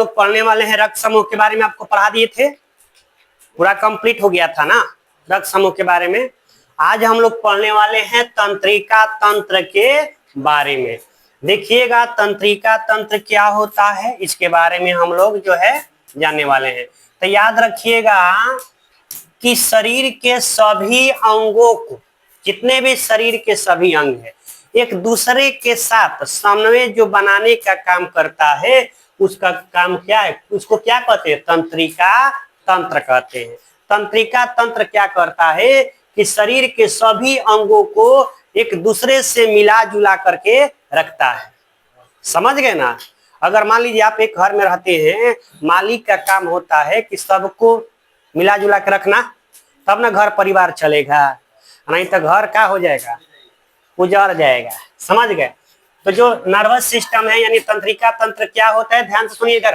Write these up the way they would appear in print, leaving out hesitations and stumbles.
लोग पढ़ने वाले हैं रक्त समूह के बारे में, आपको पढ़ा दिए थे, पूरा कंप्लीट हो गया था ना रक्त समूह के बारे में। आज हम लोग पढ़ने वाले हैं तंत्रिका तंत्र के बारे में। देखिएगा तंत्रिका तंत्र क्या होता है, इसके बारे में हम लोग जो है जानने वाले हैं। तो याद रखिएगा कि शरीर के सभी अंगों को, जितने भी शरीर के सभी अंग है, एक दूसरे के साथ समन्वय जो बनाने का काम करता है, उसका काम क्या है, उसको क्या कहते हैं, तंत्रिका तंत्र कहते हैं। तंत्रिका तंत्र क्या करता है कि शरीर के सभी अंगों को एक दूसरे से मिला जुला करके रखता है। समझ गए ना। अगर मान लीजिए आप एक घर में रहते हैं, मालिक का काम होता है कि सबको मिला जुला के रखना, तब ना घर परिवार चलेगा, नहीं तो घर क्या हो जाएगा, उजड़ जाएगा। समझ गए। तो जो नर्वस सिस्टम है यानी तंत्रिका तंत्र क्या होता है, ध्यान से सुनिए इधर।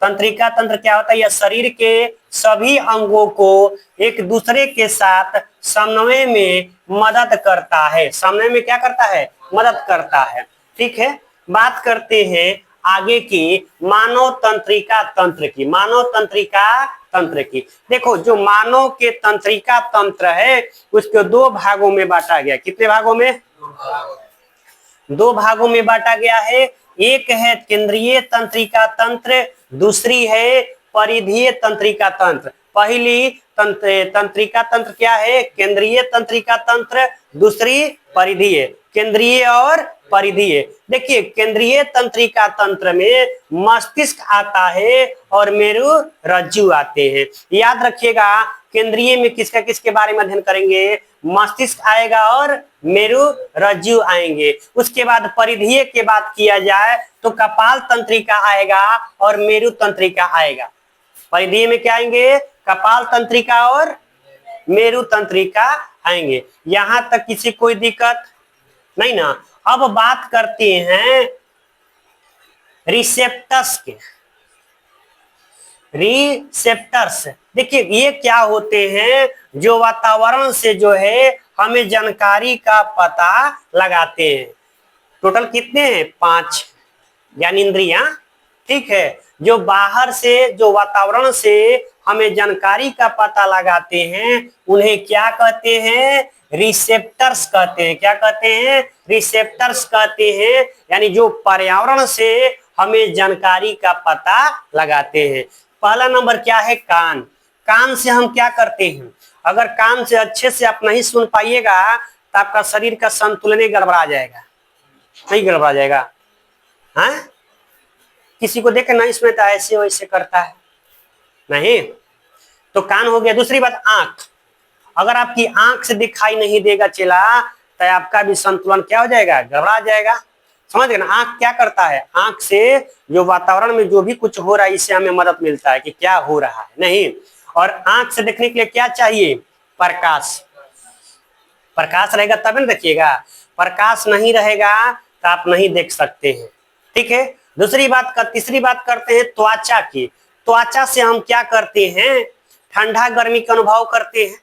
तंत्रिका तंत्र क्या होता है, यह शरीर के सभी अंगों को एक दूसरे के साथ समन्वय में मदद करता है। समन्वय में क्या करता है, मदद करता है। ठीक है, बात करते हैं आगे की मानव तंत्रिका तंत्र की। मानव तंत्रिका तंत्र की देखो, जो मानव के तंत्रिका तंत्र है उसको दो भागों में बांटा गया। कितने भागों में, दो भागों में बांटा गया है। एक है केंद्रीय तंत्रिका तंत्र, दूसरी है परिधीय तंत्रिका तंत्र। पहली तंत्रिका तंत्र क्या है, केंद्रीय तंत्रिका तंत्र, दूसरी परिधीय। केंद्रीय और परिधीय। देखिए केंद्रीय तंत्रिका तंत्र में मस्तिष्क आता है और मेरु रज्जु आते हैं। याद रखिएगा केंद्रीय में किसका किसके बारे में अध्ययन करेंगे, मस्तिष्क आएगा और मेरु रज्जु आएंगे। उसके बाद परिधीय की बात किया जाए तो कपाल तंत्रिका आएगा और मेरु तंत्रिका आएगा। परिधीय में क्या आएंगे, कपाल तंत्रिका और मेरु तंत्रिका आएंगे। यहां तक किसी कोई दिक्कत नहीं ना। अब बात करते हैं रिसेप्टर्स के। रिसेप्टर्स देखिए ये क्या होते हैं, जो वातावरण से जो है हमें जानकारी का पता लगाते हैं। टोटल कितने हैं, 5 ज्ञानेंद्रियां। ठीक है, जो बाहर से, जो वातावरण से हमें जानकारी का पता लगाते हैं उन्हें क्या कहते हैं, रिसेप्टर्स कहते हैं। क्या कहते हैं, रिसेप्टर्स कहते हैं। यानी जो पर्यावरण से हमें जानकारी का पता लगाते हैं। पहला नंबर क्या है, कान। कान से हम क्या करते हैं, अगर कान से अच्छे से आप नहीं सुन पाइएगा तो आपका शरीर का संतुलन गड़बड़ा जाएगा। नहीं गड़बड़ा जाएगा, हाँ? किसी को देख नहीं सुनता ऐसे वैसे करता है, नहीं। तो कान हो गया। दूसरी बात आंख। अगर आपकी आंख से दिखाई नहीं देगा चला तो आपका भी संतुलन क्या हो जाएगा, गड़बड़ा जाएगा। समझ गए ना। आंख क्या करता है, आंख से जो वातावरण में जो भी कुछ हो रहा है इससे हमें मदद मिलता है कि क्या हो रहा है, नहीं। और आंख से देखने के लिए क्या चाहिए, प्रकाश। प्रकाश रहेगा तब ना देखिएगा, प्रकाश नहीं रहेगा तो आप नहीं देख सकते हैं। ठीक है। दूसरी बात का, तीसरी बात करते हैं त्वचा की। त्वचा से हम क्या करते हैं, ठंडा गर्मी का अनुभव करते हैं।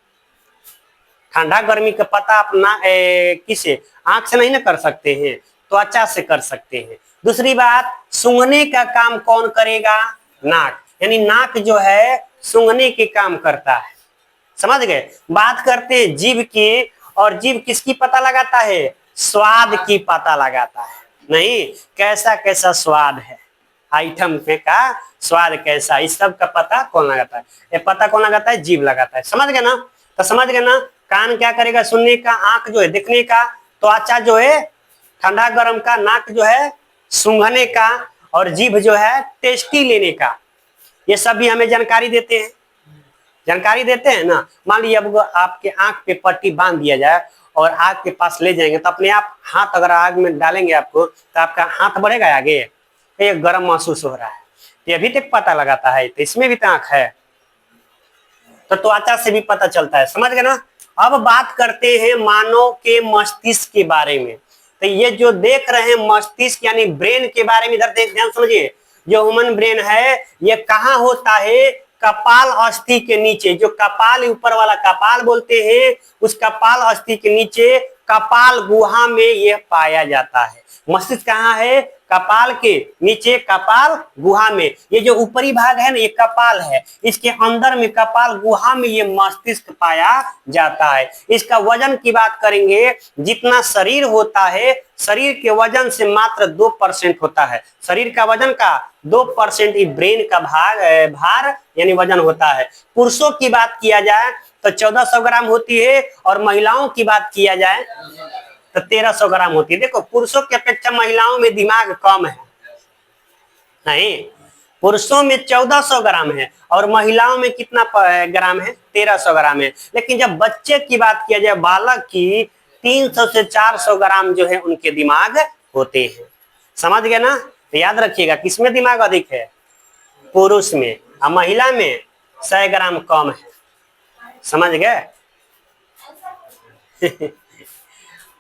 ठंडा गर्मी का पता अपना किसे, आंख से नहीं ना कर सकते हैं, त्वचा से कर सकते हैं। दूसरी बात, सूंघने का काम कौन करेगा, नाक। यानी नाक जो है सूंघने के काम करता है। समझ गए। बात करते हैं जीभ की, और जीभ किसकी पता लगाता है, स्वाद की पता लगाता है। नहीं, कैसा कैसा स्वाद है, आइटम पे का स्वाद कैसा, इस सब का पता कौन लगाता है, ये पता कौन लगाता है, जीभ लगाता है। समझ गए ना। तो समझ गए ना, कान क्या करेगा, सुनने का, आंख जो है देखने का, त्वचा जो है ठंडा गर्म का, नाक जो है सूंघने का, और जीभ जो है टेस्टी लेने का। ये सब भी हमें जानकारी देते हैं। जानकारी देते हैं ना। मान लीजिए अब आपके आंख पे पट्टी बांध दिया जाए और आग के पास ले जाएंगे तो अपने आप हाथ अगर आग में डालेंगे आपको तो आपका हाथ बढ़ेगा आगे, ये गर्म महसूस हो रहा है, ये भी तक पता लगाता है। तो इसमें भी तो आंख है, तो त्वचा से भी पता चलता है। समझ गए ना। अब बात करते हैं मानव के मस्तिष्क के बारे में। तो ये जो देख रहे हैं मस्तिष्क यानी ब्रेन के बारे में, इधर ध्यान समझिए। जो ह्यूमन ब्रेन है ये कहाँ होता है, कपाल अस्थि के नीचे। जो कपाल ऊपर वाला कपाल बोलते हैं, उस कपाल अस्थि के नीचे कपाल गुहा में यह पाया जाता है। मस्तिष्क कहाँ है? कपाल के नीचे, कपाल गुहा में। ये जो ऊपरी भाग है ना, ये कपाल है, इसके अंदर में कपाल गुहा में ये मस्तिष्क पाया जाता है। इसका वजन की बात करेंगे, जितना शरीर होता है, शरीर के वजन से मात्र 2% होता है। शरीर का वजन का 2% ही ब्रेन का भार यानी वजन होता है। पुरुषों की बात किया जाए तो 1400 ग्राम होती है, और महिलाओं की बात किया जाए तो 1300 ग्राम होती है। देखो, पुरुषों की अपेक्षा महिलाओं में दिमाग कम है, नहीं, पुरुषों में 1400 ग्राम है और महिलाओं में कितना ग्राम है? 1300 ग्राम है। लेकिन जब बच्चे की बात किया जाए, बालक की, 300 से 400 ग्राम जो है उनके दिमाग होते हैं। समझ गए ना? तो याद रखिएगा, किसमें दिमाग अधिक है? पुरुष में, और महिला में 100 ग्राम कम है। समझ गए?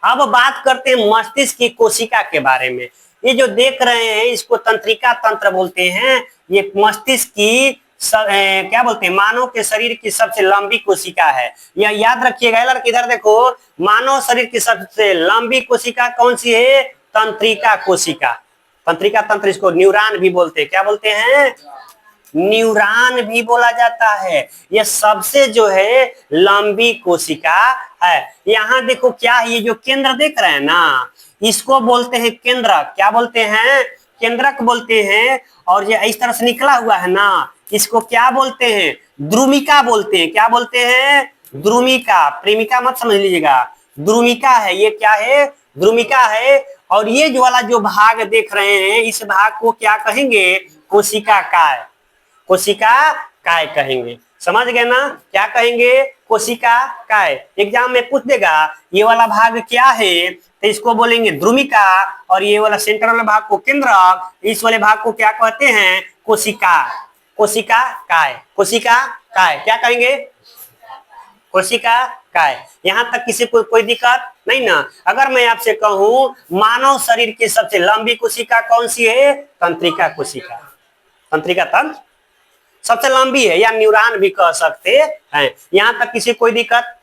अब बात करते हैं मस्तिष्क की कोशिका के बारे में। ये जो देख रहे हैं इसको तंत्रिका तंत्र बोलते हैं। ये मस्तिष्क की क्या बोलते हैं, मानव के शरीर की सबसे लंबी कोशिका है। यह याद रखिएगा। लड़के इधर देखो, मानव शरीर की सबसे लंबी कोशिका कौन सी है? तंत्रिका कोशिका। तंत्रिका तंत्र, इसको न्यूरॉन भी बोलते हैं। क्या बोलते हैं? न्यूरॉन भी बोला जाता है। यह सबसे जो है लंबी कोशिका है। यहाँ देखो क्या है, ये जो केंद्र देख रहे हैं ना, इसको बोलते हैं केंद्रक। क्या बोलते हैं? केंद्रक बोलते हैं। और ये इस तरह से निकला हुआ है ना, इसको क्या बोलते हैं? द्रुमिका बोलते हैं। क्या बोलते हैं? द्रुमिका। प्रेमिका मत समझ लीजिएगा, द्रुमिका है। ये क्या है? द्रुमिका है। और ये जो वाला जो भाग देख रहे हैं, इस भाग को क्या कहेंगे? कोशिका काय। कोशिका काय कहेंगे। समझ गए ना? क्या कहेंगे? कोशिका काय। एग्जाम में पूछ देगा ये वाला भाग क्या है, तो इसको बोलेंगे द्रुमिका, और ये वाला सेंटर वाला भाग को केंद्रक, इस वाले भाग को क्या कहते हैं? कोशिका। कोशिका काय। कोशिका काय क्या कहेंगे? कोशिका काय। यहां तक किसी को कोई दिक्कत नहीं ना? अगर मैं आपसे कहूं मानव शरीर की सबसे लंबी कोशिका कौन सी है? तंत्रिका कोशिका। तंत्रिका तंत्र सबसे लंबी है, या न्यूरॉन भी कह सकते हैं। यहां तक किसी कोई दिक्कत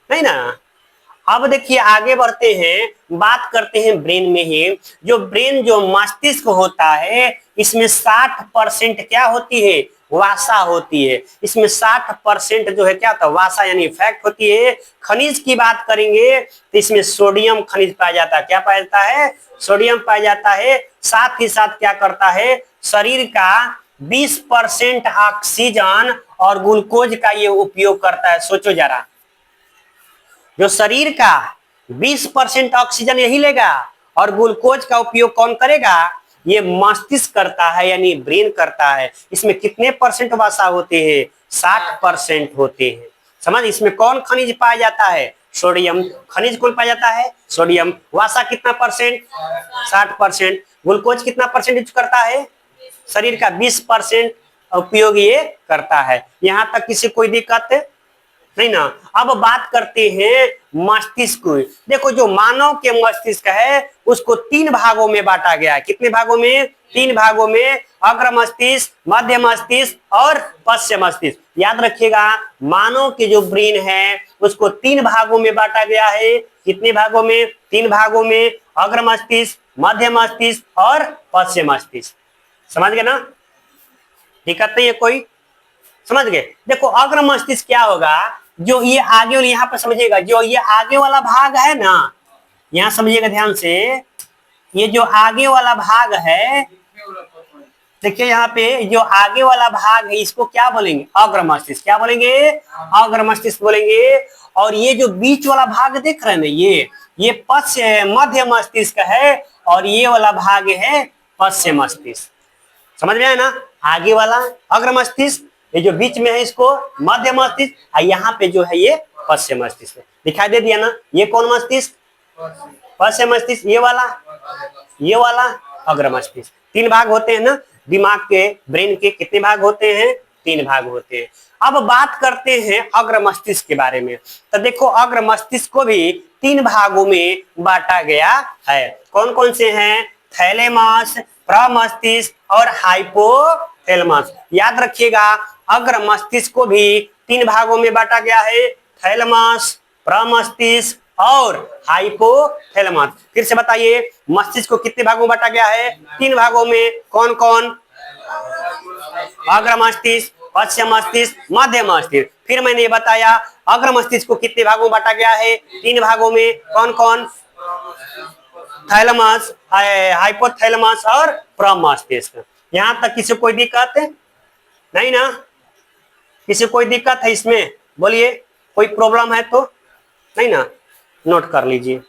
नहीं ना? अब देखिए आगे बढ़ते हैं, बात करते हैं ब्रेन में ही। जो ब्रेन, जो मस्तिष्क होता है, इसमें 60% क्या होती है? वासा होती है। इसमें 60% जो है क्या होता है? वासा यानी फैक्ट होती है। खनिज की बात करेंगे तो इसमें सोडियम खनिज पाया जाता है। क्या पाया जाता है? सोडियम पाया जाता है। साथ ही साथ क्या करता है? शरीर का 20% ऑक्सीजन और ग्लूकोज का ये उपयोग करता है। सोचो जरा, जो शरीर का 20% ऑक्सीजन यही लेगा और ग्लूकोज का उपयोग कौन करेगा? ये मस्तिष्क करता है, यानी ब्रेन करता है। इसमें कितने परसेंट वसा होते हैं? 60% होते हैं। समझ? इसमें कौन खनिज पाया जाता है? सोडियम खनिज कौन पाया जाता है? सोडियम। वसा कितना परसेंट? 60%। ग्लूकोज कितना परसेंट यूज करता है? शरीर का 20% उपयोग ये करता है। यहां तक किसी कोई दिक्कत नहीं ना? अब बात करते हैं मस्तिष्क। देखो, जो मानव के मस्तिष्क है उसको 3 भागों में बांटा गया है। कितने भागों में? 3 भागों में। अग्र मस्तिष्क, मध्य मस्तिष्क और पश्च मस्तिष्क। याद रखिएगा, मानव के जो ब्रेन है उसको 3 भागों में बांटा गया है। कितने भागों में? 3 भागों में। अग्र मस्तिष्क, मध्य मस्तिष्क और पश्च मस्तिष्क। समझ गए ना? दिक्कत नहीं है कोई? समझ गए? देखो, अग्र मस्तिष्क क्या होगा? जो ये आगे वाले, यहाँ पर समझिएगा, जो ये आगे वाला भाग है ना, यहाँ समझिएगा ध्यान से, ये जो आगे वाला भाग है, देखिए यहाँ पे जो आगे वाला भाग है इसको क्या बोलेंगे? अग्र मस्तिष्क। क्या बोलेंगे? अग्र मस्तिष्क बोलेंगे। और ये जो बीच वाला भाग देख रहे हैं ना, ये पश्च मध्य मस्तिष्क है, और ये वाला भाग है पश्च मस्तिष्क। समझ में आया ना? आगे वाला अग्र मस्तिष्क, ये जो बीच में है इसको मध्य मस्तिष्क, और यहाँ पे जो है ये पश्च मस्तिष्क। दिखाई दे दिया ना? ये कौन मस्तिष्क? पश्च मस्तिष्क। ये वाला अग्र मस्तिष्क। 3 भाग होते हैं ना दिमाग के, ब्रेन के। कितने भाग होते हैं? 3 भाग होते हैं। अब बात करते हैं अग्र मस्तिष्क के बारे में। तो देखो, अग्र मस्तिष्क को भी 3 भागों में बांटा गया है। कौन कौन से हैं? थैलेमस, प्रमस्तिष्क और हाइपोथैलेमस। याद रखिएगा, अग्र मस्तिष्क को भी 3 भागों में बांटा गया है। थैलेमस, प्रमस्तिष्क और हाइपोथैलेमस। फिर से बताइए, मस्तिष्क को कितने भागों में बांटा गया है? 3 भागों में। कौन कौन? अग्र मस्तिष्क, पश्च मस्तिष्क, मध्य मस्तिष्क। फिर मैंने ये बताया अग्र मस्तिष्क को कितने भागों में बांटा गया है? 3 भागों में। कौन कौन? थैलेमस, हाइपोथैलेमस और प्रमस्तिष्क। यहाँ तक किसी को कोई दिक्कत है? नहीं ना? किसी को कोई दिक्कत है इसमें? बोलिए, कोई प्रॉब्लम है तो? नहीं ना? नोट कर लीजिए।